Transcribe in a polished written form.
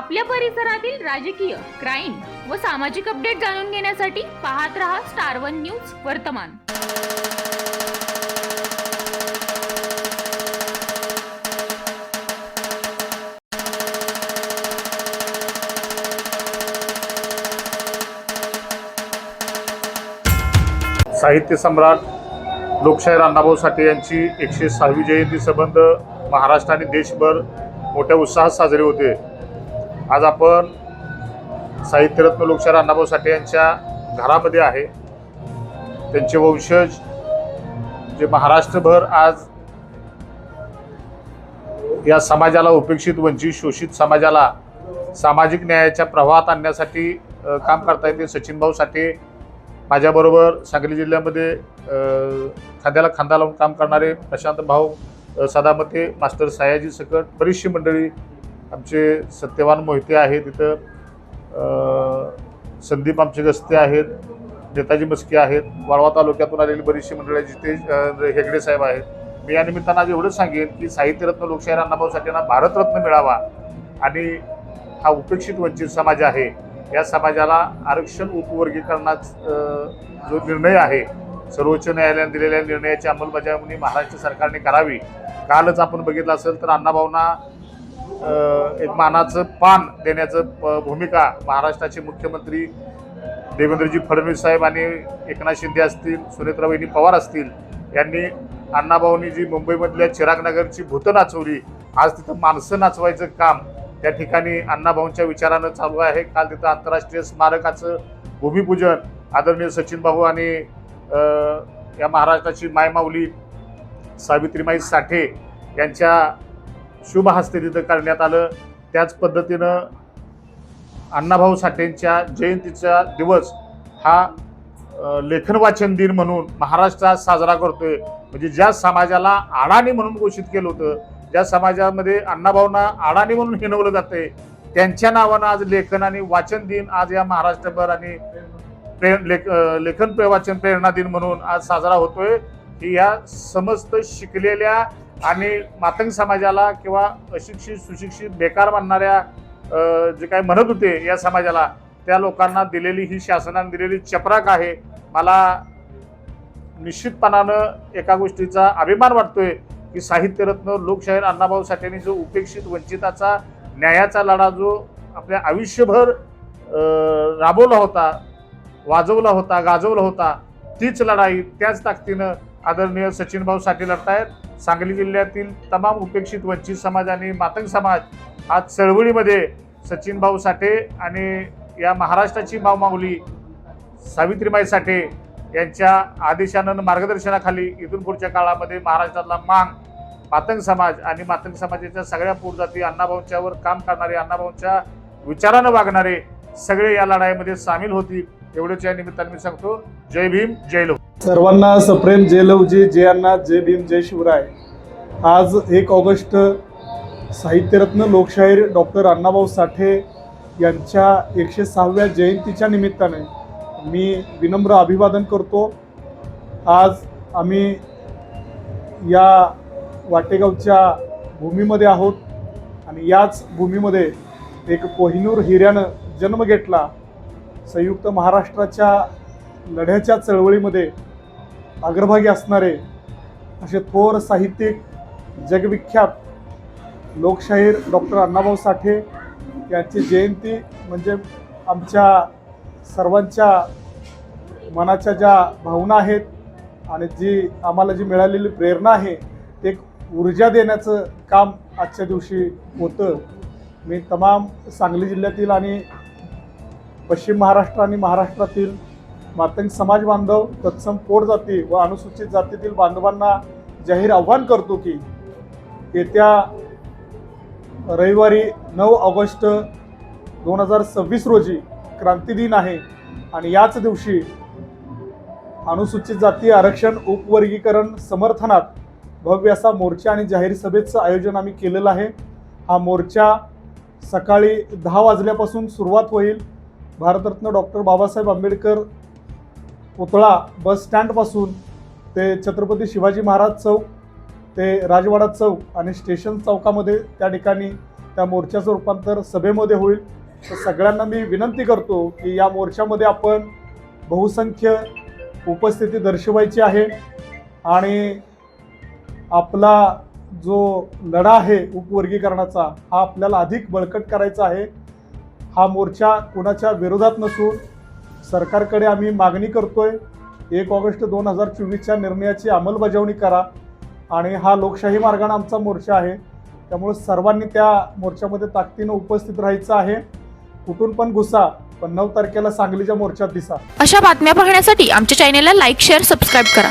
आपल्या परिसरातील राजकीय, क्राईम व सामाजिक अपडेट जाणून घेण्यासाठी पाहत रहा स्टार वन न्यूज वर्तमान। साहित्य सम्राट लोकशाहीर अण्णाभाऊ साठे यांची 106वी जयंती संबंध महाराष्ट्र आणि देशभर मोठ्या उत्साहात साजरे होते। आज आपण साहित्यरत्न लोकशाहीर अण्णाभाऊ साठे यांच्या घरामध्ये आहे। त्यांचे वंशज जे महाराष्ट्रभर आज या समाजाला, उपेक्षित, वंचित, शोषित समाजाला सामाजिक न्यायाच्या प्रवाहात आणण्यासाठी काम करता येते। सचिनभाऊ साठे माझ्याबरोबर सांगली जिल्ह्यामध्ये खांद्याला खांदा लावून काम करणारे प्रशांत भाऊ सदामते, मास्टर सयाजी सकट, बरीचशी मंडळी, आमचे सत्यवान मोहिते आहेत तिथं, संदीप आमचे गस्ते आहेत, नेताजी मस्के आहेत, वाळवा तालुक्यातून आलेली बरीचशी मंडळी, जिथे हेगडे साहेब आहेत। मी या निमित्तानं आज एवढंच सांगेन की साहित्यरत्न लोकशाहीर अण्णाभाऊ साठेंना भारतरत्न मिळावा आणि हा उपेक्षित वंचित समाज आहे या समाजाला आरक्षण उपवर्गीकरणाचा जो निर्णय आहे, सर्वोच्च न्यायालयाने दिलेल्या निर्णयाची अंमलबजावणी महाराष्ट्र सरकारने करावी। कालच आपण बघितलं असेल तर अण्णाभाऊंना एक मानाचं पान देण्याचं भूमिका महाराष्ट्राचे मुख्यमंत्री देवेंद्रजी फडणवीस साहेब आणि एकनाथ शिंदे असतील, सुनेत्राबाईंनी पवार असतील, यांनी अण्णाभाऊंनी जी मुंबईमधल्या चिरागनगरची भूतं नाचवली, आज तिथं माणसं नाचवायचं काम त्या ठिकाणी अण्णाभाऊंच्या विचारानं चालू आहे। काल तिथं आंतरराष्ट्रीय स्मारकाचं भूमिपूजन आदरणीय सचिनभाऊ आणि या महाराष्ट्राची मायमाऊली सावित्रीमाई साठे यांच्या शुभ हस्ते तिथं करण्यात आलं। त्याच पद्धतीनं अण्णाभाऊ साठेंच्या जयंतीचा दिवस हा लेखन वाचन दिन म्हणून महाराष्ट्रात साजरा करतोय। म्हणजे ज्या समाजाला अडाणी म्हणून घोषित केलं होतं, ज्या समाजामध्ये अण्णाभाऊंना अडाणी म्हणून हिणवलं जाते, त्यांच्या नावानं आज लेखन आणि वाचन दिन आज या महाराष्ट्रभर आणि लेखन वाचन प्रेरणा दिन म्हणून आज साजरा होतोय। की या समस्त शिकलेल्या आणि मातंग समाजाला किंवा अशिक्षित, सुशिक्षित, बेकार मानणाऱ्या जे काही म्हणत होते या समाजाला, त्या लोकांना दिलेली ही शासनाने दिलेली चपराक आहे। मला निश्चितपणानं एका गोष्टीचा अभिमान वाटतोय की साहित्यरत्न लोकशाहीर अण्णाभाऊ साठेंनी जो उपेक्षित वंचिताचा न्यायाचा लढा जो आपल्या आयुष्यभर राबवला होता, वाजवला होता, गाजवला होता, तीच लढाई त्याच ताकदीनं आदरणीय सचिनभाऊ साठे लढतायत। सांगली जिल्ह्यातील तमाम उपेक्षित वंचित समाज आणि मातंग समाज आज चळवळीमध्ये सचिनभाऊ साठे आणि या महाराष्ट्राची माऊमाऊली सावित्रीमाई साठे यांच्या आदेशानं, मार्गदर्शनाखाली इथून पुढच्या काळामध्ये महाराष्ट्रातला मातंग समाज आणि मातंग समाजाच्या सगळ्या पोटजाती, अण्णाभाऊंच्यावर काम करणारे, अण्णाभाऊंच्या विचारानं वागणारे सगळे या लढाईमध्ये सामील होतील, एवढंच या निमित्ताने मी सांगतो। जय भीम, जय लव। सर्वांना सप्रेम जय लवजी, जय अण्णा, जय भीम, जय शिवराय। आज 1 ऑगस्ट साहित्यरत्न लोकशाहीर डॉक्टर अण्णाभाऊ साठे यांच्या 106व्या जयंतीच्या निमित्ताने मी विनम्र अभिवादन करतो। आज आम्ही या वाटेगावच्या भूमीमध्ये आहोत आणि याच भूमीमध्ये एक कोहिनूर हिऱ्यानं जन्म घेतला। संयुक्त महाराष्ट्राच्या लढ्याच्या चळवळीमध्ये अग्रभागी असणारे असे थोर साहित्यिक, जगविख्यात लोकशाहीर डॉक्टर अण्णाभाऊ साठे यांची जयंती म्हणजे आमच्या सर्वांच्या मनाच्या ज्या भावना आहेत आणि जी आम्हाला जी मिळालेली प्रेरणा आहे, ते एक ऊर्जा देण्याचं काम आजच्या दिवशी होतं। मी तमाम सांगली जिल्ह्यातील आणि पश्चिम महाराष्ट्र आणि महाराष्ट्रातील मातंग समाज बांधव, तत्सम पोट जाती व अनुसूचित जातीतील बांधवांना जाहीर आव्हान करतो की येत्या रविवारी 9 ऑगस्ट 2026 रोजी क्रांती दिन आहे आणि याच दिवशी अनुसूचित जाती आरक्षण उपवर्गीकरण समर्थनात भव्य असा मोर्चा आणि जाहीर सभेचं आयोजन आम्ही केलेलं आहे। हा मोर्चा सकाळी 10 वाजल्यापासून सुरुवात होईल। भारतरत्न डॉक्टर बाबासाहेब आंबेडकर पुतळा बस स्टँडपासून ते छत्रपती शिवाजी महाराज चौक ते राजवाडा चौक आणि स्टेशन चौकामध्ये त्या ठिकाणी त्या मोर्चाचं रूपांतर सभेमध्ये होईल. तर सगळ्यांना मी विनंती करतो की या मोर्चामध्ये आपण बहुसंख्य उपस्थिती दर्शवायची आहे आणि आपला जो लढा आहे उपवर्गीकरणाचा हा आपल्याला अधिक बळकट करायचा आहे. हा मोर्चा कुणाच्या विरोधात नसून सरकारकडे आम्ही मागणी करतोय 1 ऑगस्ट 2024च्या निर्णयाची अंमलबजावणी करा आणि हा लोकशाही मार्गाने आमचा मोर्चा आहे. त्यामुळे सर्वांनी त्या मोर्चामध्ये ताकदीनं उपस्थित राहायचं आहे. कुठून पण घुसा, पण 9 तारखेला सांगलीच्या मोर्चात दिसा. अशा बातम्या पाहण्यासाठी आमच्या चॅनेलला लाईक, शेअर, सबस्क्राईब करा.